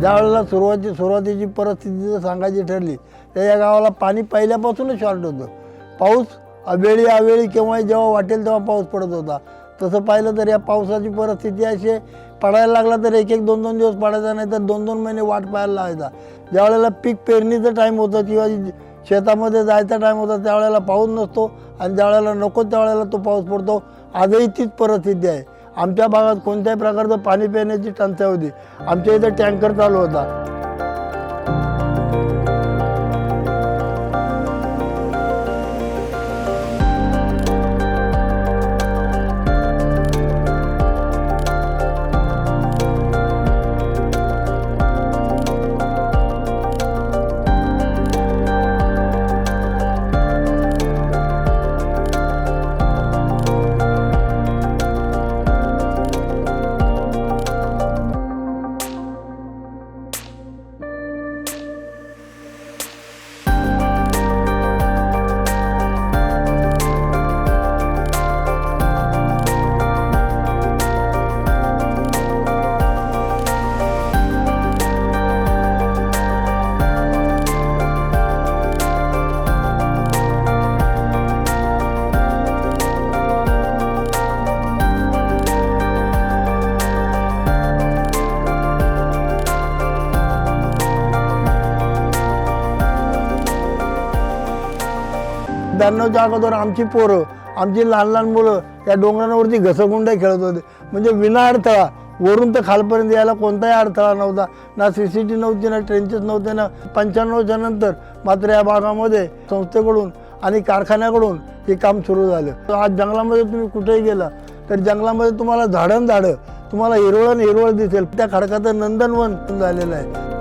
ज्यावेळेला सुरुवातीची परिस्थिती जर सांगायची ठरली तर या गावाला पाणी पहिल्यापासूनच शॉर्ट होतं. पाऊस अवेळी केव्हाही जेव्हा वाटेल तेव्हा पाऊस पडत होता. तसं पाहिलं तर या पावसाची परिस्थिती अशी पडायला लागला तर एक 2-2 दिवस पडायचा, नाही तर 2-2 महिने वाट पाहायला लागायचा. ज्यावेळेला पीक पेरणीचं टाईम होतं किंवा शेतामध्ये जायचा टाईम होता त्यावेळेला पाऊस नसतो आणि ज्यावेळेला नको त्यावेळेला तो पाऊस पडतो. आजही तीच परिस्थिती आहे. आमच्या भागात कोणत्याही प्रकारचं पाणी पिण्याची टंचाई होती. आमच्या इथं टँकर चालू होता. ब्याण्णवच्या अगोदर आमची पोरं, आमची लहान मुलं या डोंगरांवरती घसरगुंड्या खेळत होते. म्हणजे विना अडथळा वरून तर खालपर्यंत यायला कोणताही अडथळा नव्हता. ना CCTV नव्हती, ना ट्रेंचेस नव्हते, ना 95च्या नंतर मात्र या भागामध्ये संस्थेकडून आणि कारखान्याकडून हे काम सुरू झालं. आज जंगलामध्ये तुम्ही कुठेही गेला तर जंगलामध्ये तुम्हाला झाडं तुम्हाला हिरवळ दिसेल. त्या खडकाचं नंदनवन झालेलं आहे.